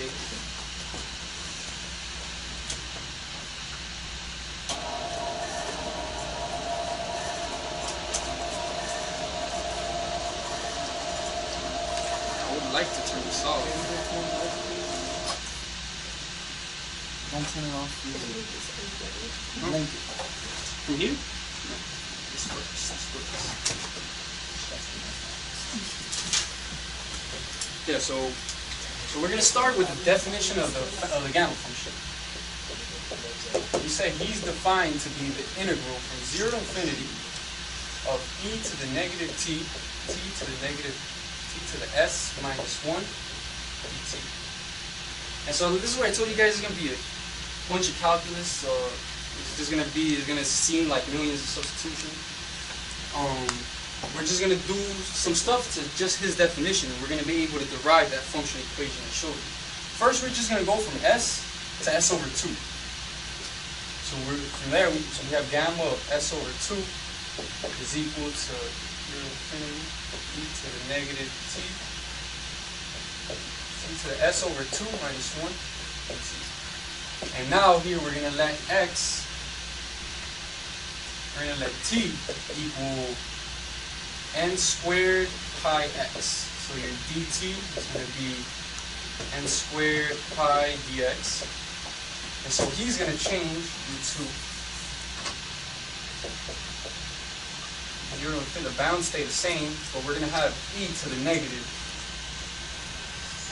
Okay. I would like to turn this off. Don't turn it off. From here? No. This works. This works. Yeah. So we're gonna start with the definition of the gamma function. We say he's defined to be the integral from 0 to infinity of e to the negative t to the negative t to the s minus 1 dt. And so this is where I told you guys it's gonna be a bunch of calculus. It's gonna seem like millions of substitution. We're just gonna do some stuff to just his definition, and we're gonna be able to derive that function equation I showed you. First, we're just gonna go from s to s over 2. So from there, we have gamma of s over 2 is equal to 0 to infinity e to the negative t to the s over 2 minus 1 dt. And now here we're going to let t equal n squared pi x. So your dt is going to be n squared pi dx. And so he's going to change into 0 to infinity. The bounds stay the same, but we're going to have e to the negative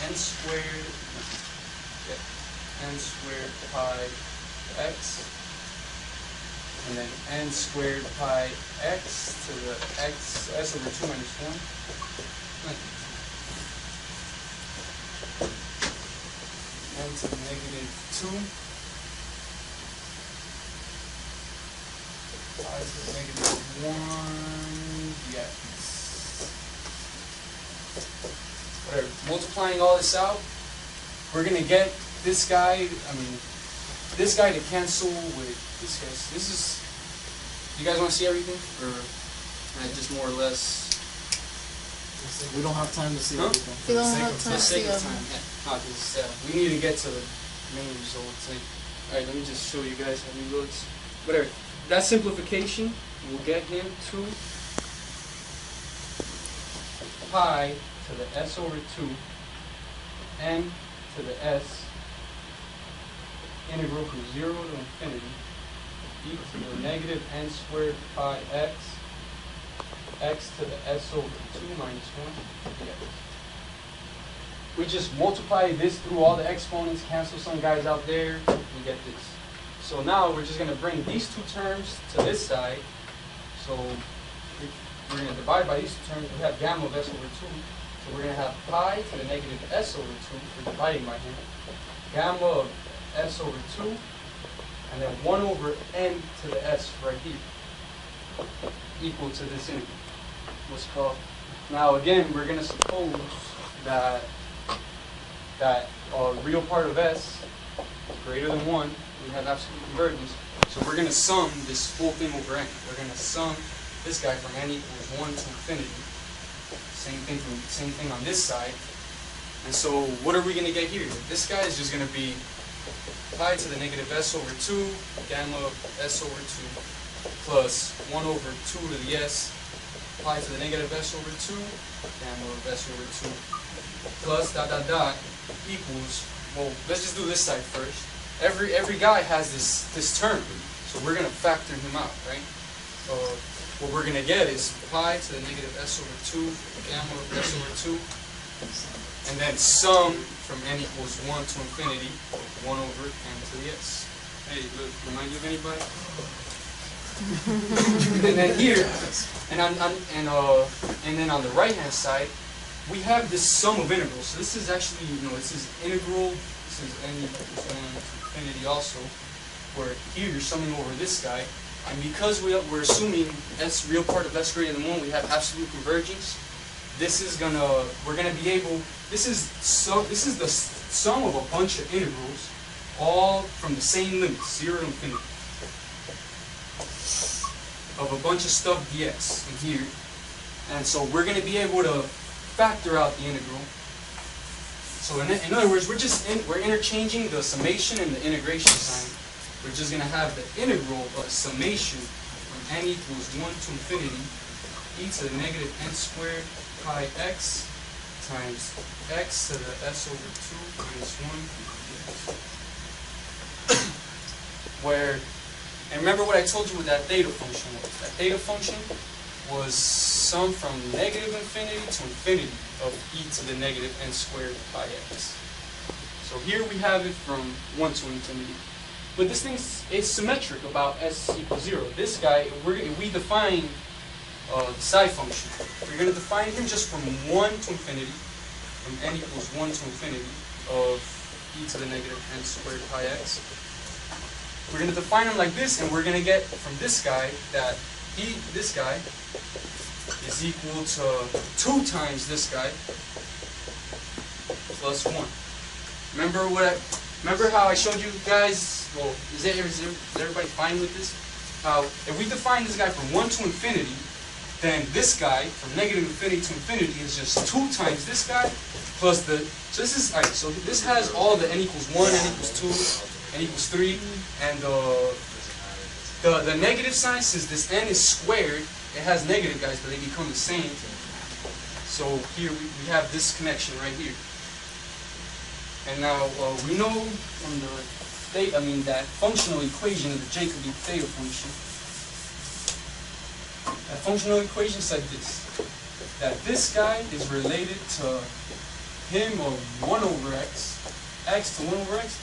n squared pi x, and then n squared pi x to the s over 2 minus 1. N to the negative 2 pi to the negative 1 dx. Whatever. Multiplying all this out, we're going to get this guy, this guy to cancel with this guy. This is, you guys want to see everything? Or just more or less? We don't have time to see everything. We don't have time to see everything. We need to get to the main results. Alright, let me just show you guys how he looks. Whatever. That simplification will get him to pi to the s over 2 n to the s integral from 0 to infinity e to the negative n squared pi x to the s over 2 minus 1 dx. We just multiply this through all the exponents, cancel some guys out there, we get this. So now we're just going to bring these two terms to this side. So we're going to divide by these two terms. We have gamma of s over 2. So we're going to have pi to the negative s over 2 for dividing by him. Gamma of s over 2, and then 1 over n to the s right here, equal to this integral. What's called. Now again, we're going to suppose that a real part of s is greater than 1. We have absolute convergence. So we're going to sum this whole thing over n. We're going to sum this guy from n equals 1 to infinity. Same thing on this side. And so what are we going to get here? This guy is just going to be pi to the negative s over 2, gamma of s over 2, plus 1 over 2 to the s, pi to the negative s over 2, gamma of s over 2, plus dot dot dot equals, well, let's just do this side first. Every guy has this term, so we're going to factor him out, right? What we're going to get is pi to the negative s over 2, gamma of s over 2, and then sum from n equals 1 to infinity, 1 over n to the s. Hey, look, remind you of anybody? And then here, and then on the right hand side, we have this sum of integrals. So this is actually, this is integral. This is n equals 1 to infinity also. Where here you're summing over this guy, and because we're assuming s real part of s greater than 1, we have absolute convergence. We're gonna be able. This is the sum of a bunch of integrals, all from the same limits, 0 to infinity, of a bunch of stuff dx in here, and so we're gonna be able to factor out the integral So in other words, we're interchanging the summation and the integration sign. We're just going to have the integral of summation from n equals 1 to infinity e to the negative n squared pi x times x to the s over 2 minus 1 dx. Where, and remember what I told you what that theta function was. That theta function was sum from negative infinity to infinity of e to the negative n squared pi x. So here we have it from 1 to infinity. But this thing is symmetric about s equals 0. This guy, we define the psi function. We're going to define him just from 1 to infinity, from n equals 1 to infinity of e to the negative n squared pi x. We're going to define him like this, and we're going to get from this guy that this guy is equal to 2 times this guy plus 1. Remember how I showed you guys? Well, is everybody fine with this? How if we define this guy from 1 to infinity, then this guy from negative infinity to infinity is just 2 times this guy plus the. So this is alright. So this has all the n equals 1, n equals 2, n equals 3, and the negative sign, since this n is squared, it has negative guys, but they become the same. So here we have this connection right here. And now we know from that functional equation of the Jacobi theta function. That functional equation is like this: that this guy is related to him of 1 over x to 1 over x,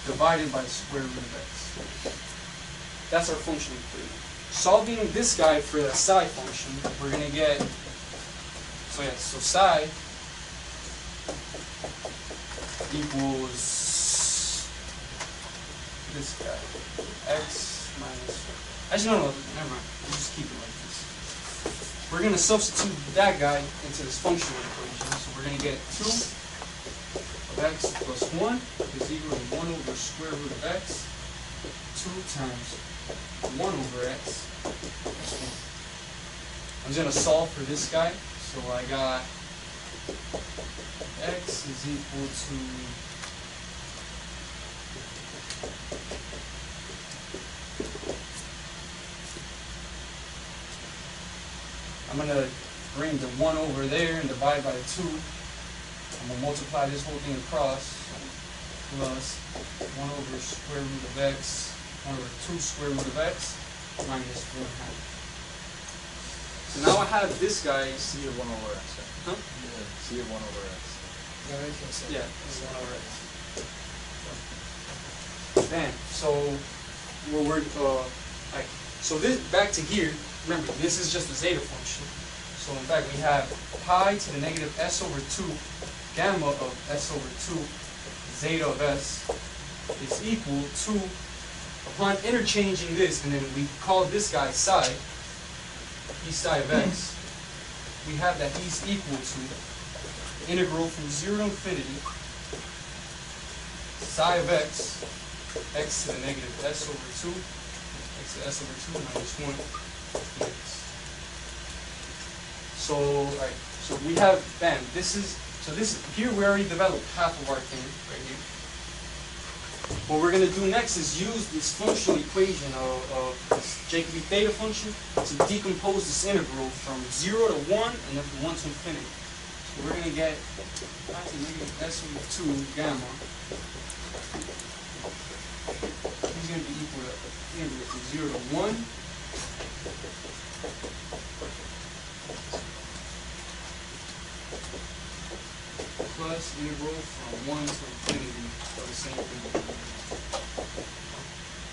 divided by the square root of x. That's our functional equation. Solving this guy for the psi function, we're going to get, so psi equals this guy, x minus, actually no, never mind, we'll just keep it like this. We're going to substitute that guy into this functional equation, so we're going to get 2 of x plus 1 is equal to 1 over square root of x, 2 times 1 over x. I'm just going to solve for this guy. So I got x is equal to I'm going to bring the 1 over there and divide by the 2. I'm going to multiply this whole thing across, plus 1 over square root of x, 1 over 2 square root of x, minus 1 half. So now I have this guy. C of 1 over x, right? Huh? Yeah, C of 1 over x. Yeah, it's 1 over x. Bam. So so this back to here. Remember, this is just the zeta function. So in fact, we have pi to the negative s over 2 gamma of s over 2 zeta of s is equal to, upon interchanging this, and then we call this guy psi, he's psi of x, we have that he's equal to integral from 0 to infinity psi of x, x to the negative s over 2, x to s over 2 minus 1 dx. So, alright, so we have, bam, here we already developed half of our thing, right here. What we're going to do next is use this functional equation of this Jacobi theta function to decompose this integral from 0 to 1 and then from 1 to infinity. So we're going to get negative s over 2 gamma. He's going to be equal to integral from 0 to 1 plus integral from 1 to infinity of the same thing.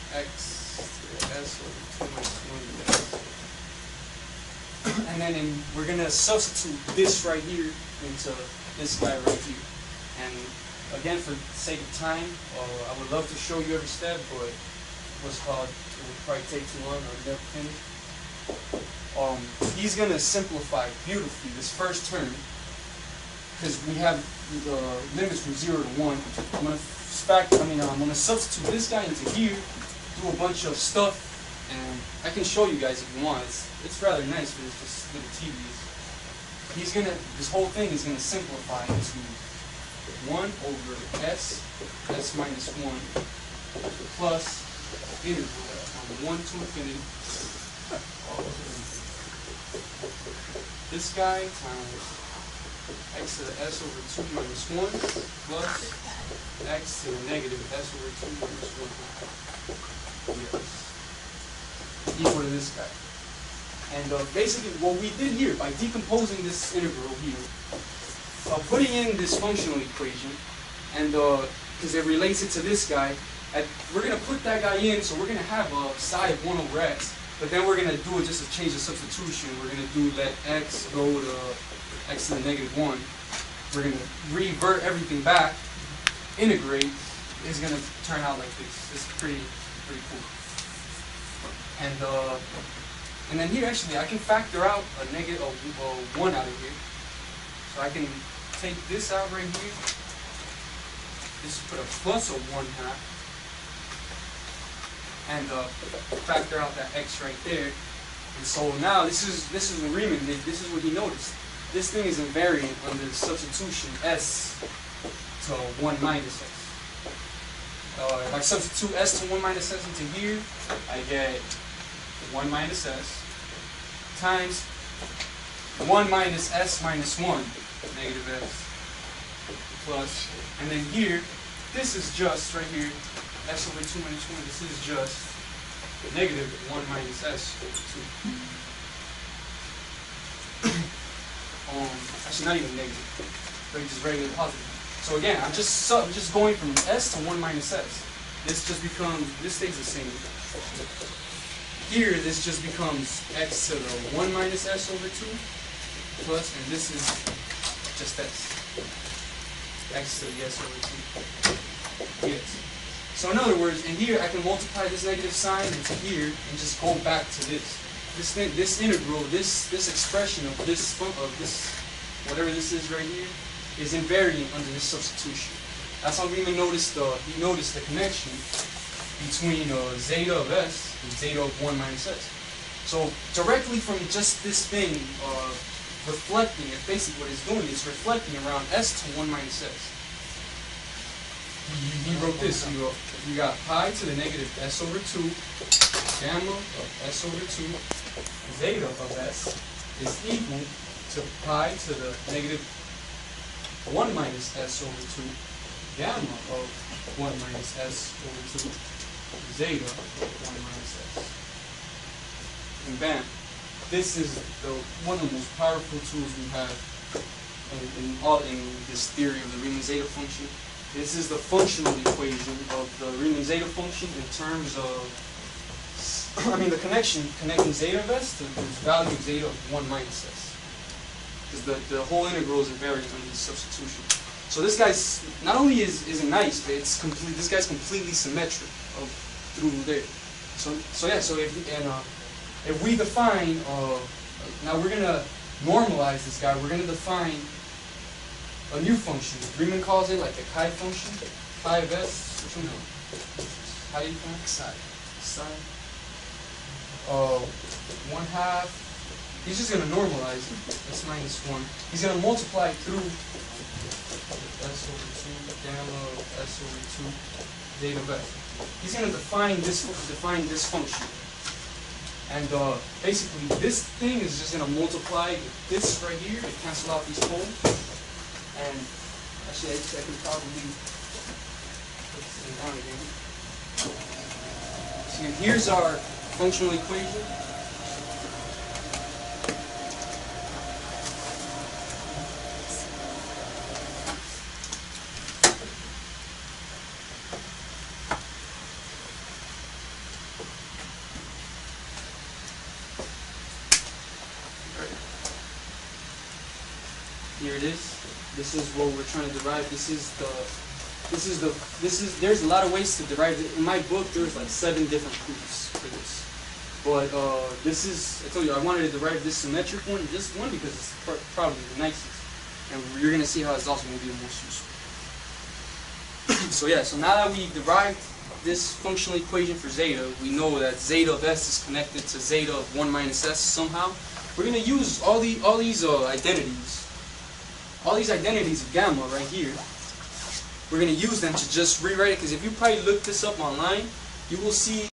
X to the s over 2 minus 1 dx. And then we're going to substitute this right here into this guy right here. And again, for the sake of time, I would love to show you every step, but it would probably take too long, or never finish. He's going to simplify beautifully this first term, because we have the limits from 0 to 1. I'm going to substitute this guy into here, do a bunch of stuff, and I can show you guys if you want. It's rather nice, but it's just little tedious. This whole thing is going to simplify into 1 over s minus 1 plus integral from 1 to infinity. This guy times x to the s over 2 minus 1 plus x to the negative s over 2 minus 1 half. Yes. Equal to this guy. And basically what we did here, by decomposing this integral here, putting in this functional equation, and because it relates it to this guy, we're going to put that guy in, so we're going to have a side of 1 over x, but then we're going to do it just to change the substitution. We're going to do let x go to x to the negative 1. We're going to revert everything back, integrate, is going to turn out like this. It's pretty cool. And then here actually I can factor out a negative 1 out of here. So I can take this out right here. This put a plus of 1 half. And factor out that x right there. And so now this is what Riemann did. This is what he noticed. This thing is invariant under the substitution s to 1 minus s. If I substitute s to 1 minus s into here, I get 1 minus s times 1 minus s minus 1, negative s, plus, and then here, this is just, right here, s over 2 minus 1, this is just negative 1 minus s over 2. Actually not even negative, but just regular positive. So again, I'm just going from s to 1 minus s. This just becomes, this stays the same. Here, this just becomes x to the 1 minus s over 2 plus, and this is just s. X to the s over 2. Yes. So in other words, in here, I can multiply this negative sign into here and just go back to this. This integral, this expression of this whatever this is right here, is invariant under this substitution. That's how Riemann noticed the connection between zeta of s and zeta of 1 minus s. So directly from just this thing reflecting, basically what it's doing is reflecting around s to 1 minus s. He wrote this. You got pi to the negative s over 2, gamma of s over 2, zeta of s is equal to pi to the negative 1 minus s over 2, gamma of 1 minus s over 2, zeta of 1 minus s. And bam. This is one of the most powerful tools we have in this theory of the Riemann zeta function. This is the functional equation of the Riemann zeta function in terms of, the connecting zeta of s to the value of zeta of 1 minus s. Because the whole integral is invariant under this substitution. So this guy's, not only is it nice, but it's complete. This guy's completely symmetric through there. So if we define, now we're gonna normalize this guy. We're gonna define a new function. Riemann calls it like a chi function, phi of s, or something. How do you define it? Psi. 1 half. He's just gonna normalize it. S minus 1. He's gonna multiply through s over 2, gamma of s over 2, zeta of s. He's gonna define this function. And basically, this thing is just going to multiply with this right here to cancel out these poles. And actually, I can probably put this thing down again. So here's our functional equation. Here it is. This is what we're trying to derive. There's a lot of ways to derive it. In my book, there's like 7 different proofs for this. But this is, I told you, I wanted to derive this symmetric one, this one, because it's probably the nicest. And you're going to see how it's also going to be the most useful. So yeah, so now that we derived this functional equation for zeta, we know that zeta of s is connected to zeta of 1 minus s somehow. We're going to use all these identities of gamma right here, we're going to use them to just rewrite it, because if you probably look this up online, you will see